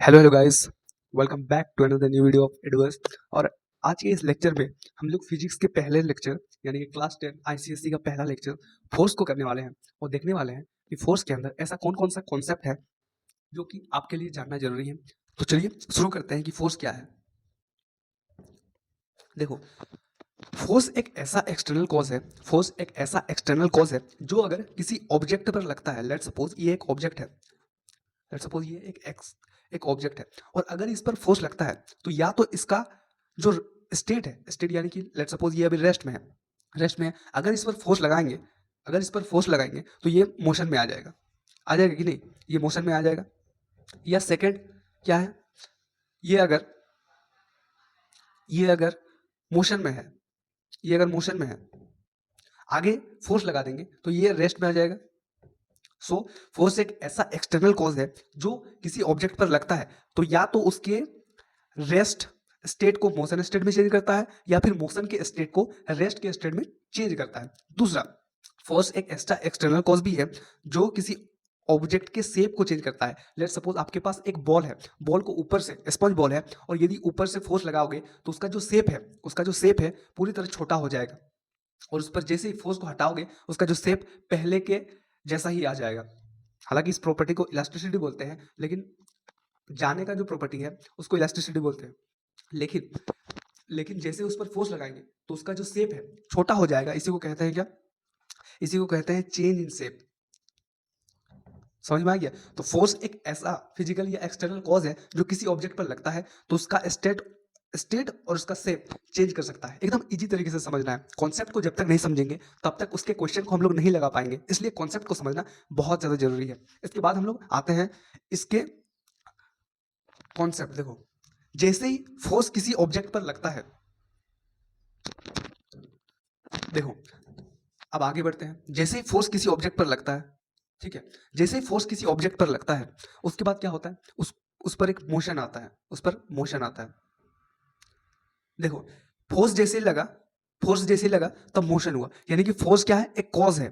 Hello guys, welcome back to another new video of adverse. और आज के इस लेक्चर में हम लोग फिजिक्स के पहले लेक्चर यानी कि क्लास 10 आईसीएसई का पहला लेक्चर फोर्स को करने वाले हैं और देखने वाले हैं कि फोर्स के अंदर ऐसा कौन कौन सा कॉन्सेप्ट है जो कि आपके लिए जानना जरूरी है। तो चलिए शुरू करते हैं कि फोर्स क्या है। देखो, फोर्स एक ऐसा एक्सटर्नल कॉज है। फोर्स एक ऐसा एक्सटर्नल कॉज है जो अगर किसी ऑब्जेक्ट पर लगता है, लेट्स सपोज ये एक ऑब्जेक्ट है, लेट्स सपोज ये एक ऑब्जेक्ट है, और अगर इस पर फोर्स लगता है तो या तो इसका जो स्टेट है, स्टेट यानी कि लेट्स सपोज ये अभी रेस्ट में है, रेस्ट में है, अगर इस पर फोर्स लगाएंगे, अगर इस पर फोर्स लगाएंगे तो ये मोशन में आ जाएगा कि नहीं, ये मोशन में आ जाएगा। या सेकंड क्या है, ये अगर ये अगर मोशन में है, ये अगर मोशन में है, आगे फोर्स लगा देंगे तो ये रेस्ट में आ जाएगा। सो फोर्स एक ऐसा एक्सटर्नल कॉज है जो किसी ऑब्जेक्ट पर लगता है तो या तो उसके रेस्ट स्टेट को मोशन स्टेट में चेंज करता है या फिर मोशन के स्टेट को रेस्ट के स्टेट में चेंज करता है। दूसरा, फोर्स एक एक्स्ट्रा एक्सटर्नल कॉज भी है जो किसी ऑब्जेक्ट के शेप को चेंज करता है। लेट्स सपोज आपके पास एक बॉल है, बॉल को ऊपर से स्पंज बॉल है, और यदि ऊपर से फोर्स लगाओगे तो उसका जो शेप है पूरी तरह छोटा हो जाएगा, और उस पर जैसे ही फोर्स को हटाओगे उसका जो शेप पहले के जैसा ही आ जाएगा। हालांकि इस प्रॉपर्टी को इलास्टिसिटी बोलते हैं, लेकिन जाने का जो प्रॉपर्टी है उसको इलास्टिसिटी बोलते हैं। लेकिन लेकिन जैसे उस पर फोर्स लगाएंगे तो उसका जो शेप है छोटा हो जाएगा। इसी को कहते हैं क्या, इसी को कहते हैं चेंज इन शेप। समझ में आ गया? तो फोर्स एक ऐसा फिजिकल या एक्सटर्नल कॉज है जो किसी ऑब्जेक्ट पर लगता है तो उसका स्टेट स्टेट और उसका शेप चेंज कर सकता है। एकदम इजी तरीके से समझना है। कॉन्सेप्ट को जब तक नहीं समझेंगे तब तक उसके क्वेश्चन को हम लोग नहीं लगा पाएंगे, इसलिए कॉन्सेप्ट को समझना बहुत ज्यादा जरूरी है। इसके बाद हम लोग आते हैं इसके कॉन्सेप्ट। देखो, जैसे ही फोर्स किसी ऑब्जेक्ट पर लगता है, देखो अब आगे बढ़ते हैं। जैसे ही फोर्स किसी ऑब्जेक्ट पर लगता है, ठीक है, जैसे ही फोर्स किसी ऑब्जेक्ट पर लगता है उसके बाद क्या होता है, उस पर एक मोशन आता है, उस पर मोशन आता है। देखो, फोर्स जैसे ही लगा, फोर्स जैसे ही लगा तब मोशन हुआ, यानी कि फोर्स क्या है, एक कॉज है,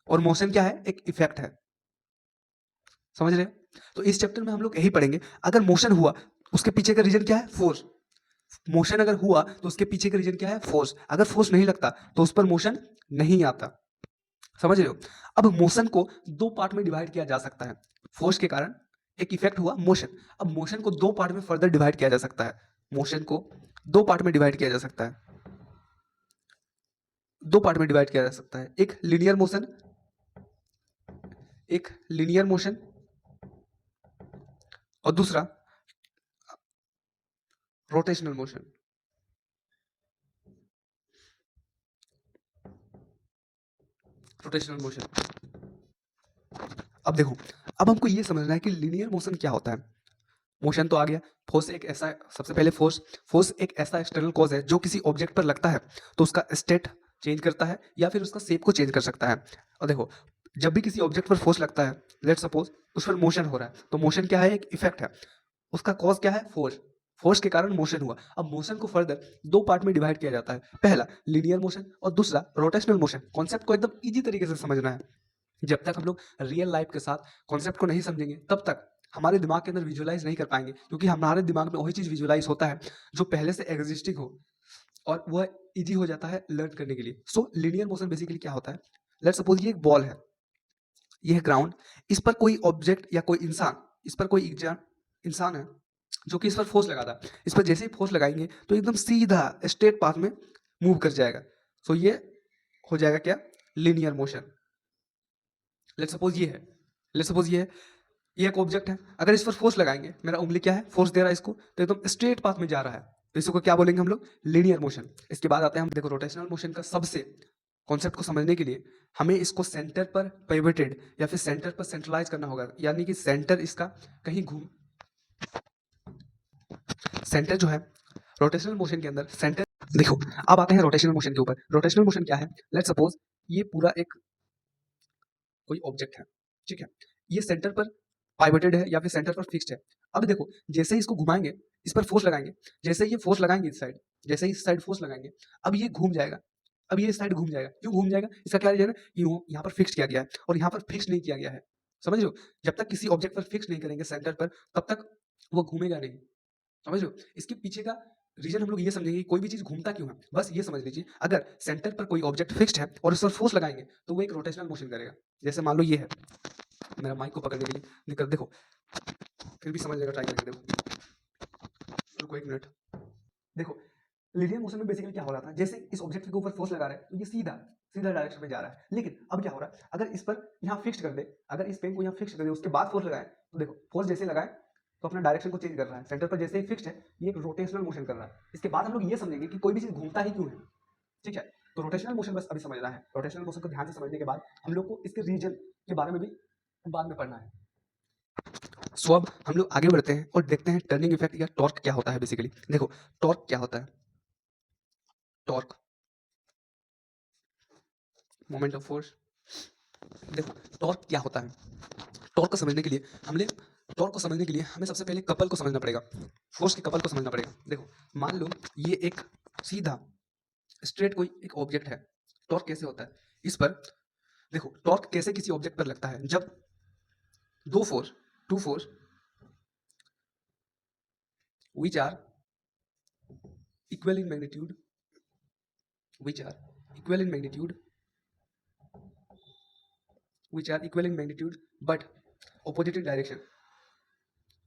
और मोशन क्या है, एक इफेक्ट है। समझ रहे हैं? तो इस चैप्टर में हम लोग यही पढ़ेंगे। अगर मोशन हुआ उसके पीछे का रीजन क्या है, फोर्स। मोशन अगर हुआ तो उसके पीछे का रीजन क्या है, फोर्स। अगर फोर्स नहीं लगता तो उस पर मोशन नहीं आता। समझ रहे हो? अब मोशन को दो पार्ट में डिवाइड किया जा सकता है। फोर्स के कारण एक इफेक्ट हुआ, मोशन। अब मोशन को दो पार्ट में फर्दर डिवाइड किया जा सकता है। मोशन को दो पार्ट में डिवाइड किया जा सकता है, दो पार्ट में डिवाइड किया जा सकता है। एक लीनियर मोशन, एक लीनियर मोशन, और दूसरा रोटेशनल मोशन। Rotational motion. अब देखो, अब हमको ये समझना है कि लीनियर मोशन क्या होता है। मोशन तो आ गया। फोर्स एक ऐसा, सबसे पहले फोर्स एक ऐसा एक्सटर्नल कॉज है जो किसी ऑब्जेक्ट पर लगता है तो उसका स्टेट चेंज करता है या फिर उसका शेप को चेंज कर सकता है। और देखो, जब भी किसी ऑब्जेक्ट पर फोर्स लगता है, लेट्स सपोज उस पर मोशन हो रहा है, तो मोशन क्या है, एक इफेक्ट है। उसका कॉज क्या है, फोर्स। फोर्स के कारण मोशन हुआ। अब मोशन को फर्दर दो पार्ट में डिवाइड किया जाता है। पहला लीनियर मोशन और दूसरा रोटेशनल मोशन। कॉन्सेप्ट को एकदम इजी तरीके से समझना है। जब तक हम लोग रियल लाइफ के साथ कॉन्सेप्ट को नहीं समझेंगे तब तक हमारे दिमाग के अंदर विजुअलाइज नहीं कर पाएंगे, क्योंकि हमारे दिमाग में वही चीज विजुअलाइज होता है जो पहले से एग्जिस्टिंग हो, और वह इजी हो जाता है लर्न करने के लिए। सो लीनियर मोशन बेसिकली क्या होता है, लेट्स सपोज ये एक बॉल है, ये है ग्राउंड, इस पर कोई ऑब्जेक्ट या कोई इंसान, इस पर कोई इंसान है जो कि इस पर फोर्स लगाता है। इस पर जैसे ही फोर्स लगाएंगे तो एकदम सीधा स्ट्रेट पाथ में मूव कर जाएगा। सो ये हो जाएगा क्या, लीनियर मोशन। लेट्स सपोज ये है, लेट्स सपोज ये एक ऑब्जेक्ट है, अगर इस पर फोर्स लगाएंगे, मेरा उंगली क्या है, फोर्स दे रहा है इसको, तो एकदम स्ट्रेट पाथ में जा रहा है, तो इसको क्या बोलेंगे हम लोग, लीनियर मोशन। इसके बाद आते हैं हम, देखो रोटेशनल मोशन का सबसे कॉन्सेप्ट को समझने के लिए हमें इसको सेंटर पर पिवटेड या फिर सेंटर पर सेंट्रलाइज करना होगा, यानी कि सेंटर इसका कहीं घूम, सेंटर जो है रोटेशनल मोशन के अंदर सेंटर। देखो, अब आते हैं रोटेशनल मोशन के ऊपर। रोटेशनल मोशन क्या है, लेट्स सपोज ये पूरा एक कोई ऑब्जेक्ट है, ठीक है, ये सेंटर पर पाइवटेड है या फिर सेंटर पर फिक्स्ड है। अब देखो, जैसे ही इसको घुमाएंगे, इस पर फोर्स लगाएंगे, जैसे ही ये फोर्स लगाएंगे इस साइड, जैसे ही इस साइड फोर्स लगाएंगे, अब ये घूम जाएगा। अब ये इस साइड घूम जाएगा। क्यों घूम जाएगा, इसका क्या रीजन है, यहाँ पर फिक्स किया गया है और यहाँ पर फिक्स नहीं किया गया है। समझ रहे हो? जब तक किसी ऑब्जेक्ट पर फिक्स नहीं करेंगे सेंटर पर, तब तक वो घूमेगा नहीं। समझ रहे हो? इसके पीछे का रीज़न हम लोग ये समझेंगे कि कोई भी चीज़ घूमता क्यों है? बस ये समझ लीजिए, अगर सेंटर पर कोई ऑब्जेक्ट फिक्स्ड है और उस पर फोर्स लगाएँगे, तो वो एक रोटेशनल मोशन करेगा। जैसे मान लो ये है, मेरा माइक को पकड़ने के लिए दिक्कत देखो, फिर भी समझने का ट्राई करके देखो। रुको 1 मिनट। देखो, लीनियर मोशन में बेसिकली क्या हो रहा था, जैसे इस ऑब्जेक्ट के ऊपर फोर्स लगा रहे हैं, तो ये सीधा सीधा डायरेक्शन में जा रहा है। लेकिन अब क्या हो रहा है, अगर इस पर यहाँ फिक्स्ड कर दे, अगर इस पेन को यहाँ फिक्स्ड कर दे, उसके बाद फोर्स लगाएँ, तो देखो फोर्स जैसे लगाएँ, तो अपना डायरेक्शन को चेंज कर रहा है। सेंटर पर जैसे ही फिक्स्ड है, ये एक रोटेशनल मोशन कर रहा है। इसके बाद हम लोग ये समझेंगे कि कोई भी चीज़ घूमता ही क्यों है, ठीक है? तो रोटेशनल मोशन बस अभी समझना है। रोटेशनल मोशन को ध्यान से समझने के बाद हम लोग को इसके रीजन के बारे में भी बाद में पढ़ना है। सो अब हम लोग आगे बढ़ते हैं और देखते हैं टर्निंग इफेक्ट या टॉर्क क्या होता है बेसिकली। देखो, टॉर्क क्या होता है? Torque, moment of force. देखो, टॉर्क क्या होता है? टॉर्क को समझने के लिए हमें सबसे पहले कपल को समझना पड़ेगा, फोर्स के कपल को समझना पड़ेगा। देखो, मान लो ये एक सीधा स्ट्रेट कोई एक ऑब्जेक्ट है, टॉर्क कैसे होता है? इस पर देखो, टॉर्क कैसे किसी ऑब्जेक्ट पर लगता है, जब दो force, two force which are equal in magnitude, which are equal in magnitude, which are equal in magnitude but opposite in direction,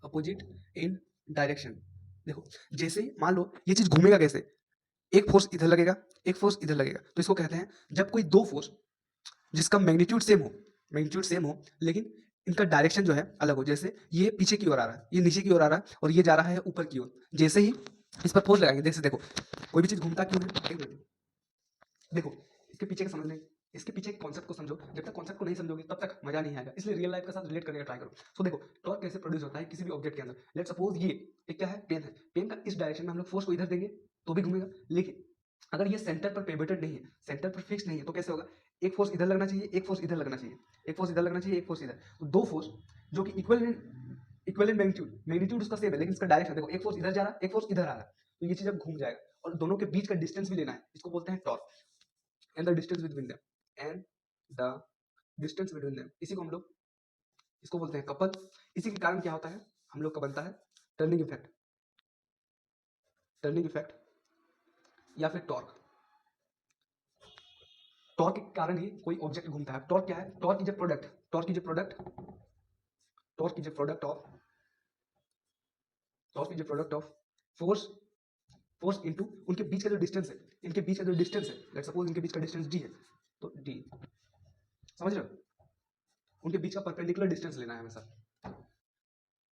opposite in direction। देखो, जैसे मान लो ये चीज घूमेगा कैसे, एक फोर्स इधर लगेगा, एक फोर्स इधर लगेगा, तो इसको कहते हैं जब कोई दो फोर्स जिसका मैग्नीट्यूड सेम हो लेकिन इनका डायरेक्शन जो है अलग हो। जैसे ये पीछे की ओर आ रहा है, ये नीचे की ओर आ रहा है, और ये जा रहा है ऊपर की ओर। जैसे ही इस पर फोर्स लगाएंगे, जैसे देखो कोई भी चीज घूमता क्यों है, एक मिनट। देखो, इसके पीछे का समझने, इसके पीछे कॉन्सेप्ट को समझो। जब तक कॉन्सेप्ट को नहीं समझोगे तब तक मजा नहीं आएगा, इसलिए रियल लाइफ के साथ रिलेट करने का ट्राई करो। सो देखो, टॉर्क कैसे प्रोड्यूस होता है किसी भी ऑब्जेक्ट के अंदर। लेट सपोज ये एक क्या है, पेन है। पेन का इस डायरेक्शन में हम लोग फोर्स को इधर देंगे तो भी घूमेगा, लेकिन अगर ये सेंटर पर पिवटेड नहीं है, सेंटर पर फिक्स नहीं है, तो कैसे होगा? एक फोर्स इधर लगना चाहिए, एक फोर्स इधर लगना चाहिए, एक फोर्स इधर लगना चाहिए, एक फोर्स इधर। तो दो फोर्स जो कि इक्वल इन मैग्नीट्यूड उसका सेम है, लेकिन इसका डायरेक्शन देखो, एक फोर्स इधर जा रहा है, एक फोर्स इधर आ रहा है, तो ये चीज अब घूम जाएगा। और दोनों के बीच का डिस्टेंस भी लेना है, इसको बोलते हैं torque. And the distance between them, and the distance between them, इसी को हम लोग इसको बोलते हैं कपल। इसी के कारण क्या होता है, हम लोग का बनता है टर्निंग इफेक्ट, टर्निंग इफेक्ट या फिर टॉर्क। टॉर्क के कारण ही कोई ऑब्जेक्ट घूमता है। टॉर्क क्या है? Torque is a product, torque is a product, torque is a product of, torque is a product of force, force into उनके बीच का जो डिस्टेंस है, इनके बीच का जो डिस्टेंस है, लेट्स सपोज इनके बीच का डिस्टेंस डी है, तो डी, समझ रहे हो? उनके बीच का परपेंडिकुलर डिस्टेंस लेना है हमेशा।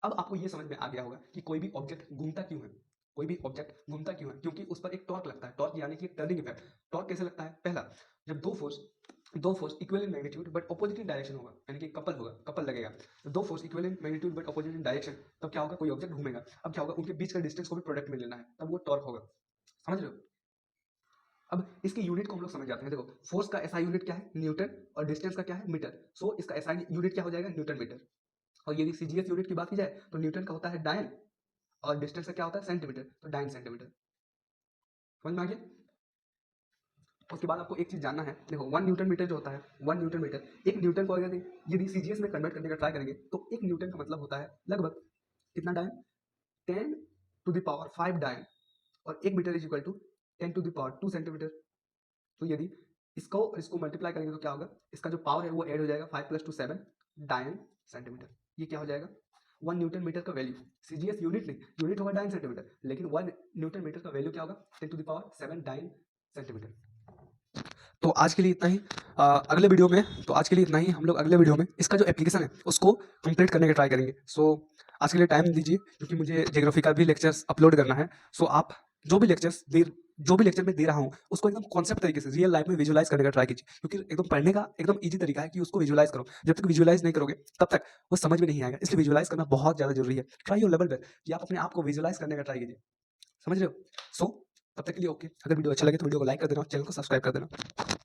अब आपको ये समझ में आ गया होगा कि कोई भी ऑब्जेक्ट घूमता क्यों है, कोई भी ऑब्जेक्ट घूमता क्यों है, क्योंकि उस पर एक टॉर्क लगता है। टॉर्क यानी कि टर्निंग इफेक्ट। टॉर्क कैसे लगता है? पहला, जब दो force equal in magnitude but opposite in direction होगा, यानी कि कपल होगा, कपल लगेगा। तो दो force equal in magnitude but opposite in direction, तब क्या होगा? कोई ऑब्जेक्ट घूमेगा। अब क्या होगा? उनके बीच का डिस्टेंस को भी प्रोडक्ट में लेना है, तब वो टॉर्क होगा। समझ रहे हो? अब इसकी यूनिट को हम लोग समझ जाते हैं। देखो, फोर्स का एसआई यूनिट क्या है? न्यूटन, और डिस्टेंस का क्या है? मीटर। सो इसका एसआई यूनिट क्या हो जाएगा? Newton metre. और यदि सीजीएस यूनिट की बात की जाए तो न्यूटन का होता है डायन, और डिस्टेंस का क्या होता है? सेंटीमीटर, तो डायन सेंटीमीटर। समझ में आ गया? उसके बाद आपको एक चीज जानना है। देखो, 1 न्यूटन मीटर जो होता है, 1 न्यूटन मीटर, एक न्यूटन को अगर यदि सीजीएस में कन्वर्ट करने का ट्राई करेंगे तो एक न्यूटन का मतलब होता है लगभग कितना डायन? 10⁵ डायन। और एक metre is equal to 10⁵2 centimetre. तो यदि इसको इसको मल्टीप्लाई करेंगे तो क्या होगा? इसका जो पावर है वो ऐड हो जाएगा, 5 + 2 7 डायन सेंटीमीटर। ये क्या हो जाएगा? 1 न्यूटन मीटर का वैल्यू, सीजीएस यूनिट नहीं, यूनिट होगा डायन सेंटीमीटर, लेकिन 1 न्यूटन मीटर का वैल्यू क्या होगा? 10⁻7 डायन सेंटीमीटर। तो आज के लिए इतना ही। अगले वीडियो में, तो आज के लिए इतना ही। हम लोग अगले वीडियो में इसका जो एप्लीकेशन है उसको कंप्लीट करने का ट्राई करेंगे। सो आज के लिए टाइम दीजिए, क्योंकि मुझे ज्योग्राफी का भी लेक्चर्स अपलोड करना है। सो आप जो भी लेक्चर मैं दे रहा हूँ उसको एकदम कॉन्सेप्ट तरीके से रियल लाइफ में विजुअलाइज करने का ट्राई कीजिए, क्योंकि एकदम पढ़ने का एकदम ईजी तरीका है कि उसको विजुअलाइज करो। जब तक विजुअलाइज नहीं करोगे तब तक वो समझ में नहीं आएगा, इसलिए विजुअलाइज करना बहुत ज़्यादा जरूरी है। ट्राई योर लेवल बेस्ट कि आप अपने आप को विजुअलाइज करने का ट्राई कीजिए। समझ रहे हो? सो तब तक के लिए ओके। अगर वीडियो अच्छा लगे तो वीडियो को लाइक कर देना और चैनल को सब्सक्राइब कर देना।